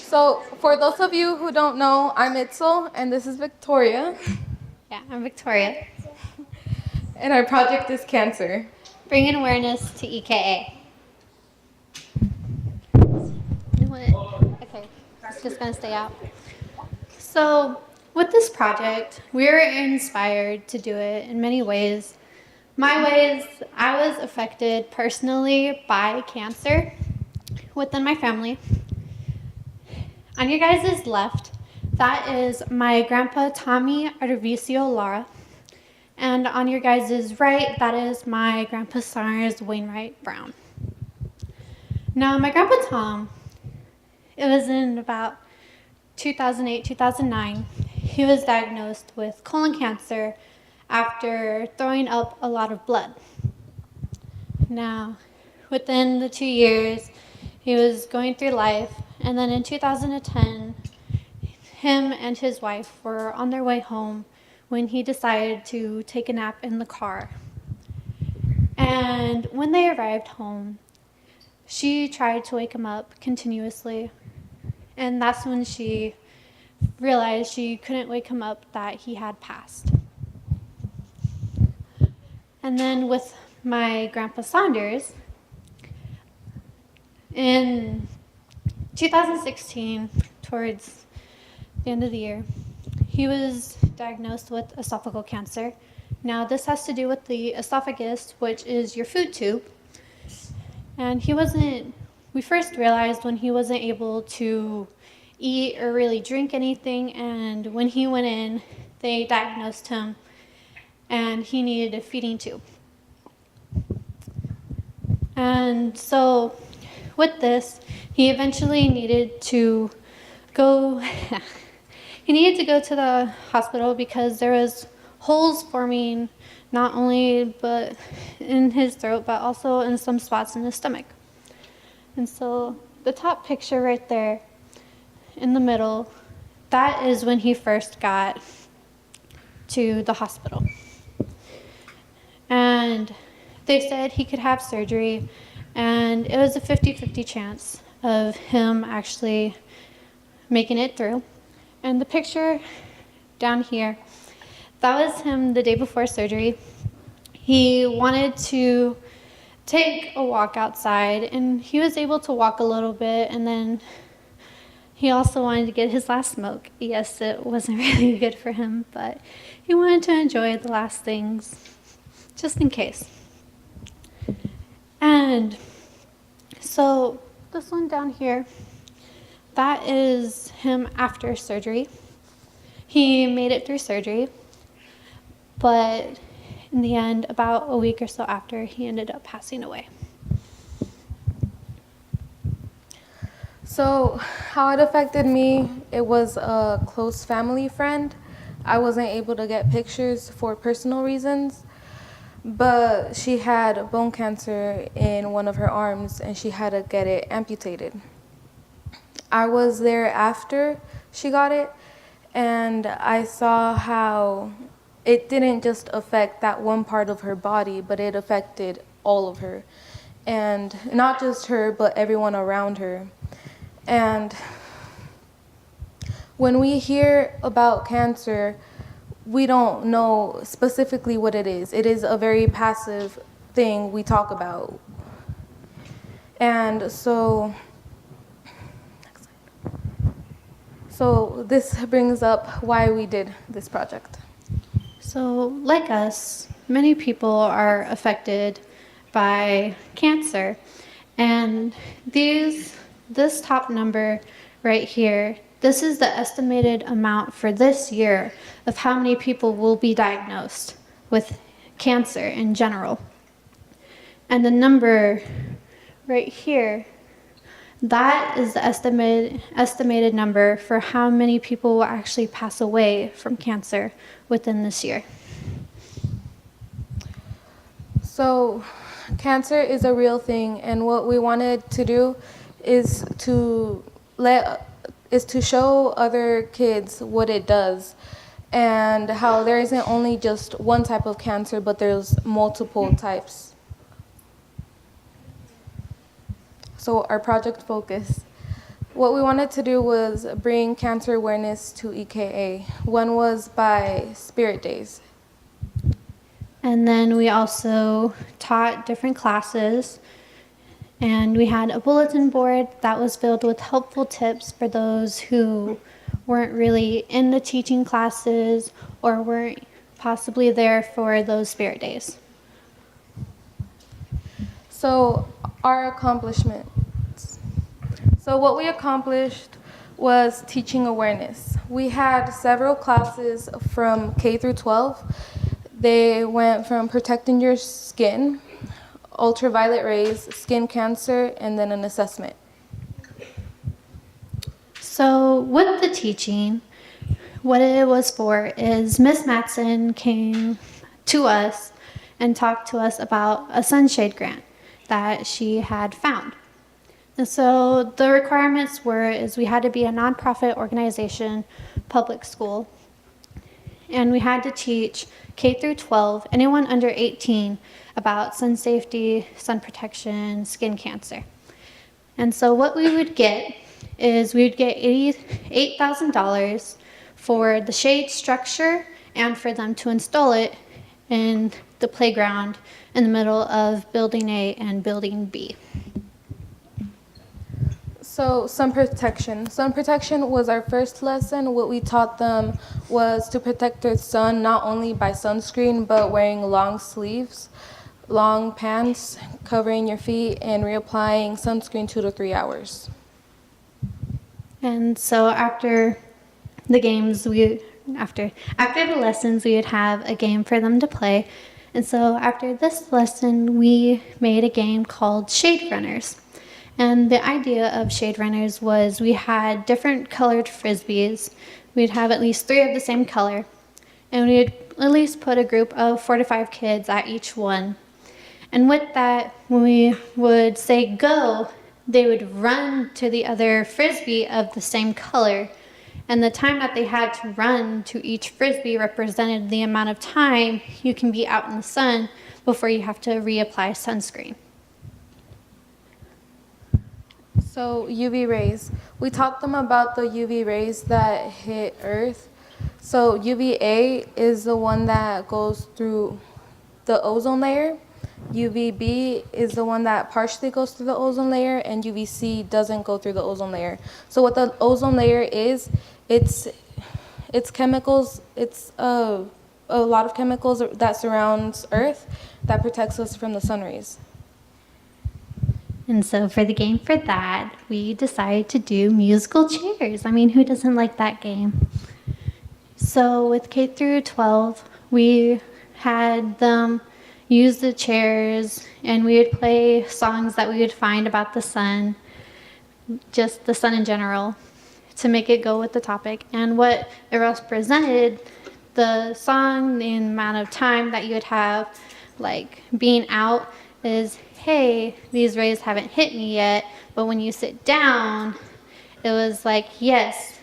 So, for those of you who don't know, I'm Itzel, and this is Victoria, Yeah, I'm Victoria, and our project is cancer. bringing awareness to EKA. You know what? Okay, it's just gonna stay out. So, with this project, we were inspired to do it in many ways. My ways, I was affected personally by cancer within my family. On your guys' left, that is my grandpa Tommy Artevicio Lara. And on your guys' right, that is my grandpa Cyrus Wainwright Brown. Now, my grandpa Tom, it was in about 2008, 2009, he was diagnosed with colon cancer after throwing up a lot of blood. Now, within the 2 years, he was going through life, and then in 2010, him and his wife were on their way home when he decided to take a nap in the car. And when they arrived home, she tried to wake him up continuously, and that's when she realized she couldn't wake him up, that he had passed. And then with my grandpa Saunders, in 2016, towards the end of the year, he was diagnosed with esophageal cancer. Now, this has to do with the esophagus, which is your food tube. And we first realized when he wasn't able to eat or really drink anything, and when he went in, they diagnosed him and he needed a feeding tube. And so with this, he eventually needed to go he needed to go to the hospital because there was holes forming not only but in his throat but also in some spots in his stomach. And so the top picture right there in the middle, that is when he first got to the hospital. And they said he could have surgery, and it was a 50-50 chance of him actually making it through. And the picture down here, that was him the day before surgery. He wanted to take a walk outside, and he was able to walk a little bit, and then he also wanted to get his last smoke. Yes, it wasn't really good for him, but he wanted to enjoy the last things, just in case. And so this one down here, that is him after surgery. He made it through surgery, but in the end, about a week or so after, he ended up passing away. So, how it affected me, it was a close family friend. I wasn't able to get pictures for personal reasons, but she had bone cancer in one of her arms and she had to get it amputated. I was there after she got it, and I saw how it didn't just affect that one part of her body, but it affected all of her. And not just her, but everyone around her. And when we hear about cancer, we don't know specifically what it is. It is a very passive thing we talk about. And so this brings up why we did this project. So, like us, many people are affected by cancer, and this top number right here, this is the estimated amount for this year of how many people will be diagnosed with cancer in general. And the number right here, that is the estimated number for how many people will actually pass away from cancer within this year. So cancer is a real thing, and what we wanted to do is to show other kids what it does and how there isn't only just one type of cancer, but there's multiple types. So our project focus What we wanted to do was bring cancer awareness to EKA. One was by Spirit Days. And then we also taught different classes, and we had a bulletin board that was filled with helpful tips for those who weren't really in the teaching classes or weren't possibly there for those Spirit Days. So our accomplishments. So what we accomplished was teaching awareness. We had several classes from K through 12. They went from protecting your skin, ultraviolet rays, skin cancer, and then an assessment. So with the teaching, what it was for is Miss Matson came to us and talked to us about a sunshade grant that she had found. And so the requirements is we had to be a nonprofit organization, public school, and we had to teach K through 12, anyone under 18, about sun safety, sun protection, skin cancer. And so what we would get is we would get $8,000 for the shade structure and for them to install it in the playground in the middle of Building A and Building B. So sun protection. Sun protection was our first lesson. What we taught them was to protect their sun not only by sunscreen, but wearing long sleeves, long pants, covering your feet, and reapplying sunscreen 2 to 3 hours. And so after the games, after the lessons, we would have a game for them to play. And so after this lesson, we made a game called Shade Runners. And the idea of Shade Runners was we had different colored frisbees. We'd have at least 3 of the same color. And we'd at least put a group of 4 to 5 kids at each one. And with that, when we would say go, they would run to the other frisbee of the same color. And the time that they had to run to each frisbee represented the amount of time you can be out in the sun before you have to reapply sunscreen. So UV rays. We taught them about the UV rays that hit Earth. So UVA is the one that goes through the ozone layer. UVB is the one that partially goes through the ozone layer, and UVC doesn't go through the ozone layer. So what the ozone layer is, it's chemicals, it's a lot of chemicals that surrounds Earth that protects us from the sun rays. And so for the game for that, we decided to do musical chairs. I mean, who doesn't like that game? So with K through 12, we had them use the chairs, and we would play songs that we would find about the sun, just the sun in general, to make it go with the topic. And what it represented, the song, the amount of time that you would have, like being out, is, hey, these rays haven't hit me yet, but when you sit down, it was like, yes,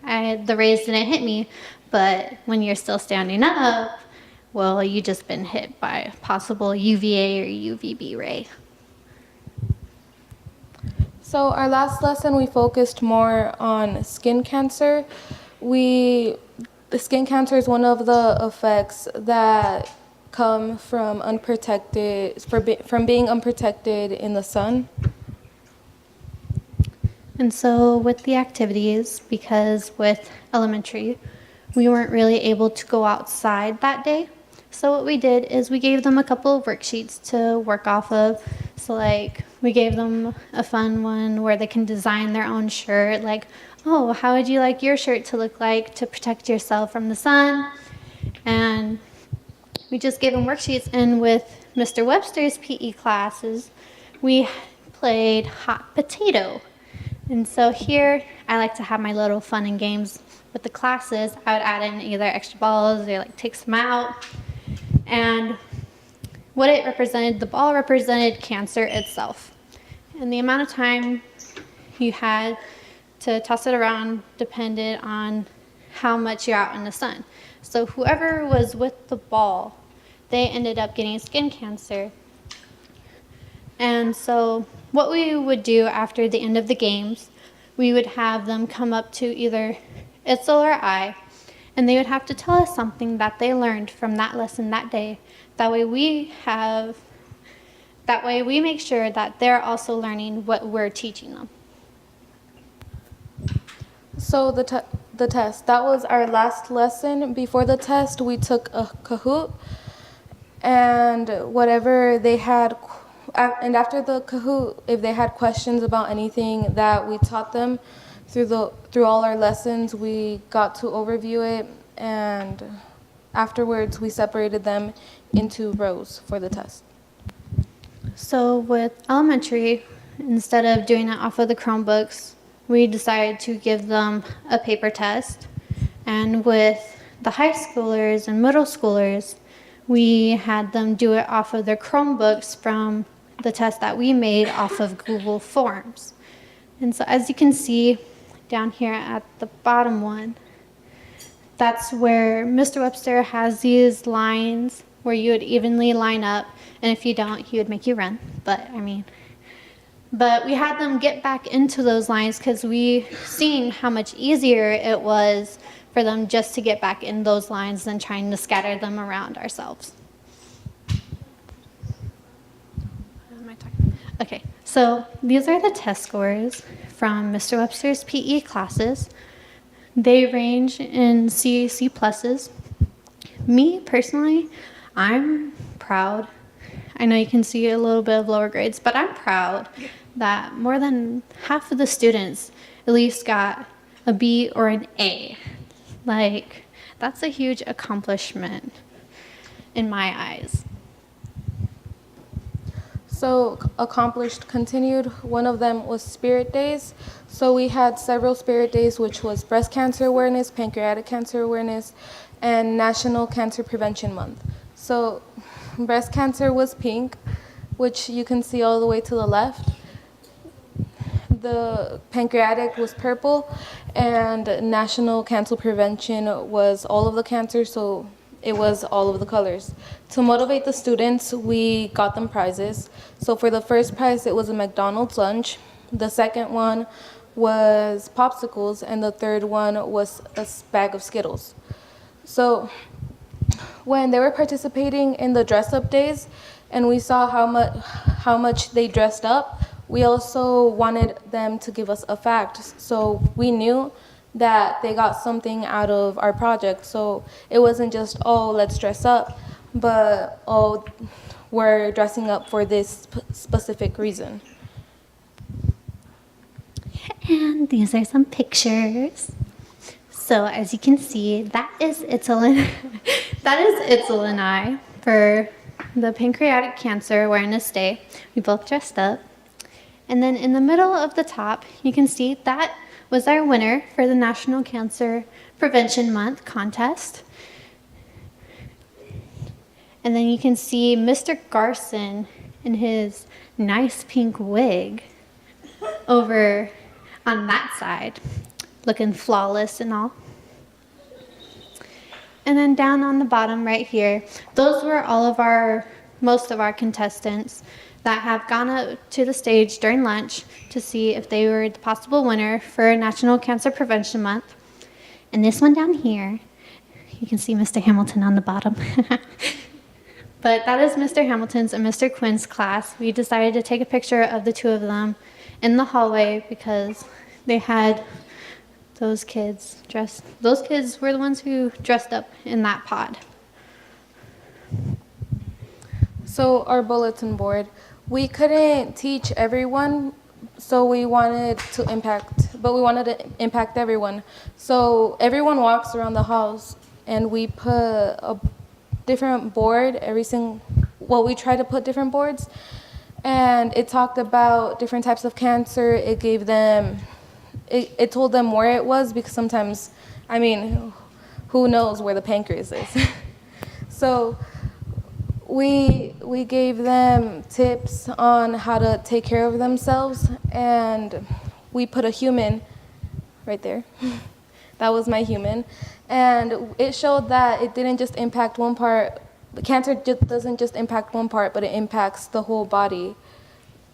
the rays didn't hit me, but when you're still standing up, well, you just been hit by a possible UVA or UVB ray. So our last lesson, we focused more on skin cancer. The skin cancer is one of the effects that come from from being unprotected in the sun. And so with the activities, because with elementary, we weren't really able to go outside that day. So what we did is we gave them a couple of worksheets to work off of. So like we gave them a fun one where they can design their own shirt, like, oh, how would you like your shirt to look like to protect yourself from the sun? And we just gave them worksheets. And with Mr. Webster's PE classes, we played hot potato. And so here, I like to have my little fun and games with the classes. I would add in either extra balls or like take some out. And what it represented, the ball represented cancer itself. And the amount of time you had to toss it around depended on how much you're out in the sun. So whoever was with the ball, they ended up getting skin cancer. And so what we would do after the end of the games, we would have them come up to either Itzel or I, and they would have to tell us something that they learned from that lesson that day. That way we make sure that they're also learning what we're teaching them. So the test, that was our last lesson. Before the test, we took a Kahoot, and whatever they had, and after the Kahoot, if they had questions about anything that we taught them through all our lessons, we got to overview it, and afterwards we separated them into rows for the test. So with elementary, instead of doing it off of the Chromebooks, we decided to give them a paper test. And with the high schoolers and middle schoolers, we had them do it off of their Chromebooks from the test that we made off of Google Forms. And so as you can see down here at the bottom one, that's where Mr. Webster has these lines where you would evenly line up, and if you don't, he would make you run. But we had them get back into those lines because we seen how much easier it was for them just to get back in those lines than trying to scatter them around ourselves. Okay, so these are the test scores from Mr. Webster's PE classes. They range in C pluses. Me, personally, I'm proud. I know you can see a little bit of lower grades, but I'm proud that more than half of the students at least got a B or an A. Like, that's a huge accomplishment in my eyes. So accomplished continued. One of them was Spirit Days. So we had several Spirit Days, which was Breast Cancer Awareness, Pancreatic Cancer Awareness, and National Cancer Prevention Month. So breast cancer was pink, which you can see all the way to the left. The pancreatic was purple, and National Cancer Prevention was all of the cancer, so it was all of the colors. To motivate the students, we got them prizes. So for the first prize, it was a McDonald's lunch. The second one was popsicles, and the third one was a bag of Skittles. So when they were participating in the dress-up days, and we saw how much they dressed up, we also wanted them to give us a fact. So we knew that they got something out of our project. So it wasn't just, oh, let's dress up, but, oh, we're dressing up for this specific reason. And these are some pictures. So as you can see, that is Itzel and I for the Pancreatic Cancer Awareness Day. We both dressed up. And then in the middle of the top, you can see that was our winner for the National Cancer Prevention Month contest. And then you can see Mr. Garson in his nice pink wig over on that side, looking flawless and all. And then down on the bottom right here, those were most of our contestants that have gone up to the stage during lunch to see if they were the possible winner for National Cancer Prevention Month. And this one down here, you can see Mr. Hamilton on the bottom. But that is Mr. Hamilton's and Mr. Quinn's class. We decided to take a picture of the two of them in the hallway because they had those kids were the ones who dressed up in that pod. So our bulletin board, we couldn't teach everyone, so we wanted to impact everyone. So everyone walks around the house, and we put a different board we try to put different boards, and it talked about different types of cancer. It gave them, it told them where it was, because sometimes, who knows where the pancreas is? So we gave them tips on how to take care of themselves, and we put a human right there. That was my human. And it showed that it didn't just impact one part. The cancer doesn't just impact one part, but it impacts the whole body.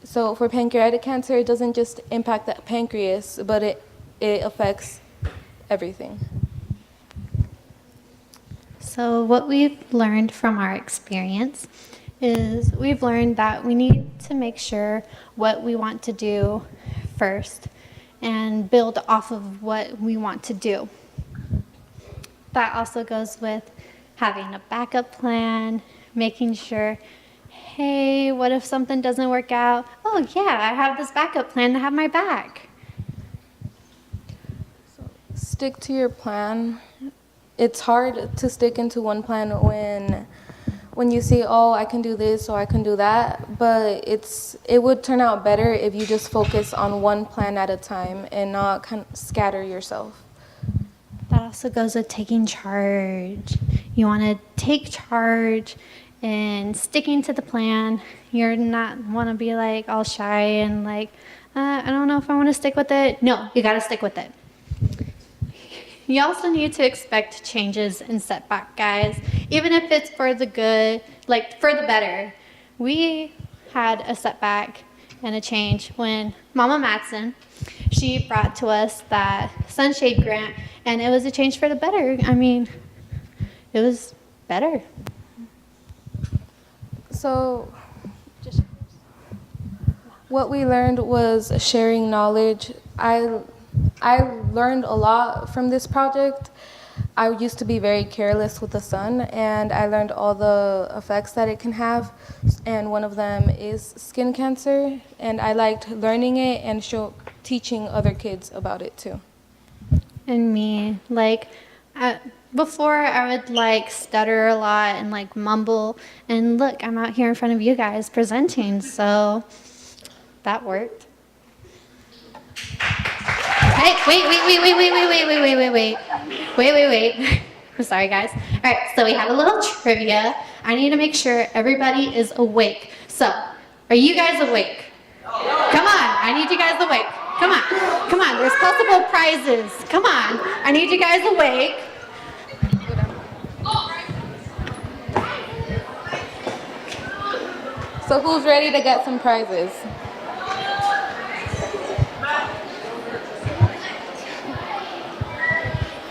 So for pancreatic cancer, it doesn't just impact the pancreas, but it affects everything. So what we've learned from our experience is we've learned that we need to make sure what we want to do first and build off of what we want to do. That also goes with having a backup plan, making sure, hey, what if something doesn't work out? Oh yeah, I have this backup plan to have my back. Stick to your plan. It's hard to stick into one plan when you say, oh, I can do this or I can do that, but it would turn out better if you just focus on one plan at a time and not kind of scatter yourself. That also goes with taking charge. You want to take charge and sticking to the plan. You're not want to be like all shy and like, I don't know if I want to stick with it. No, you got to stick with it. You also need to expect changes and setback, guys, even if it's for the good, like for the better. We had a setback and a change when Mama Matson, she brought to us that sunshade grant, and it was a change for the better. I mean, it was better. So what we learned was sharing knowledge. I learned a lot from this project. I used to be very careless with the sun, and I learned all the effects that it can have, and one of them is skin cancer, and I liked learning it and teaching other kids about it too. And me, like, before I would like stutter a lot and like mumble, and look, I'm out here in front of you guys presenting, so that worked. Hey, wait. I'm sorry, guys. All right, so we have a little trivia. I need to make sure everybody is awake. So, are you guys awake? Come on, I need you guys awake. Come on, there's possible prizes. Come on, I need you guys awake. So who's ready to get some prizes?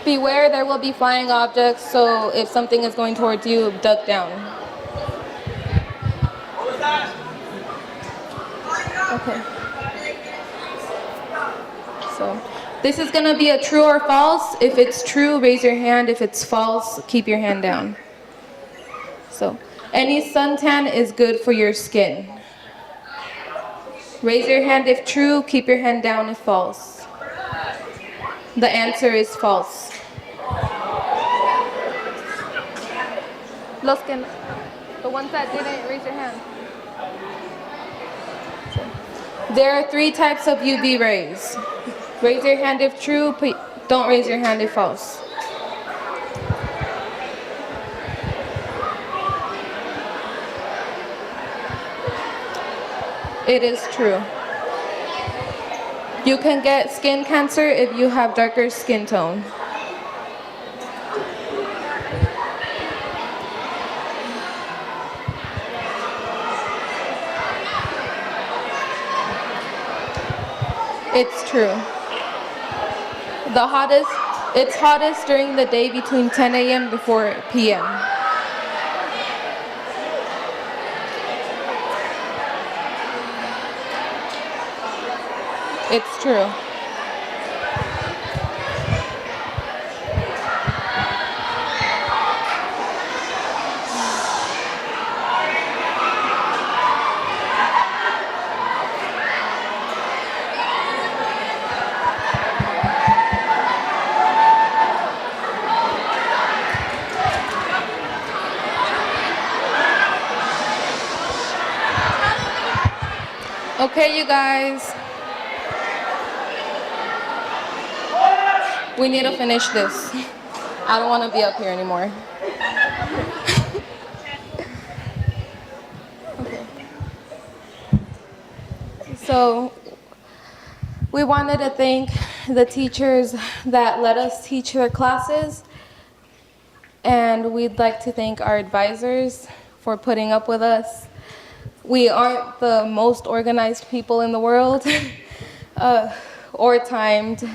Beware, there will be flying objects, so if something is going towards you, duck down. Okay. So this is going to be a true or false. If it's true, raise your hand. If it's false, keep your hand down. So any suntan is good for your skin. Raise your hand if true, keep your hand down if false. The answer is false. The ones that didn't, raise your hand. There are 3 types of UV rays. Raise your hand if true, don't raise your hand if false. It is true. You can get skin cancer if you have darker skin tone. It's true. It's hottest during the day between 10 a.m. to 4 p.m. It's true. Okay, you guys. We need to finish this. I don't want to be up here anymore. Okay. So, we wanted to thank the teachers that let us teach their classes, and we'd like to thank our advisors for putting up with us, We aren't the most organized people in the world or timed.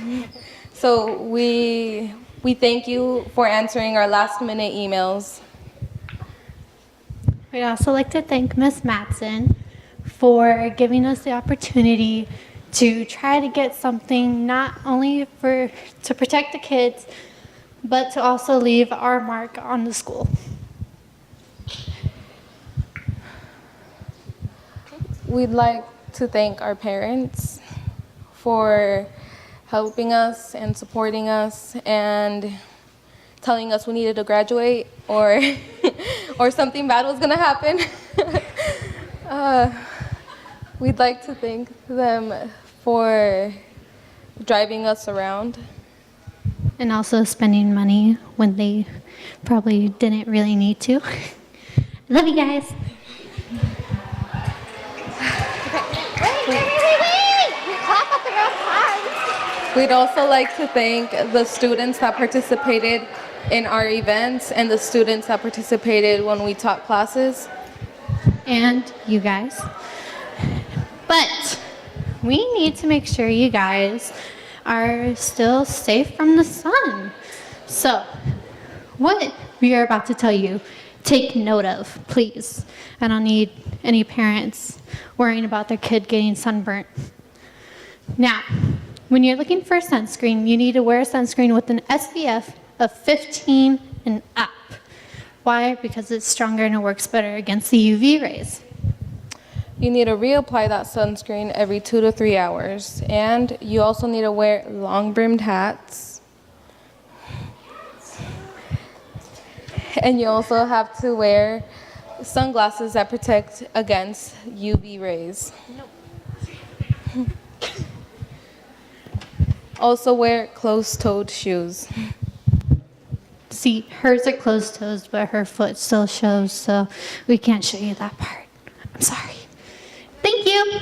So we thank you for answering our last-minute emails. We'd also like to thank Ms. Matson for giving us the opportunity to try to get something not only to protect the kids, but to also leave our mark on the school. We'd like to thank our parents for helping us and supporting us and telling us we needed to graduate or or something bad was going to happen. We'd like to thank them for driving us around. And also spending money when they probably didn't really need to. Love you guys. We'd also like to thank the students that participated in our events and the students that participated when we taught classes. And you guys. But we need to make sure you guys are still safe from the sun. So, what we are about to tell you, take note of, please. I don't need any parents worrying about their kid getting sunburnt. Now, when you're looking for sunscreen, you need to wear sunscreen with an SPF of 15 and up. Why? Because it's stronger and it works better against the UV rays. You need to reapply that sunscreen every 2 to 3 hours. And you also need to wear long-brimmed hats. And you also have to wear sunglasses that protect against UV rays. Also wear closed-toed shoes. See, hers are closed toes, but her foot still shows, so we can't show you that part. I'm sorry. Thank you.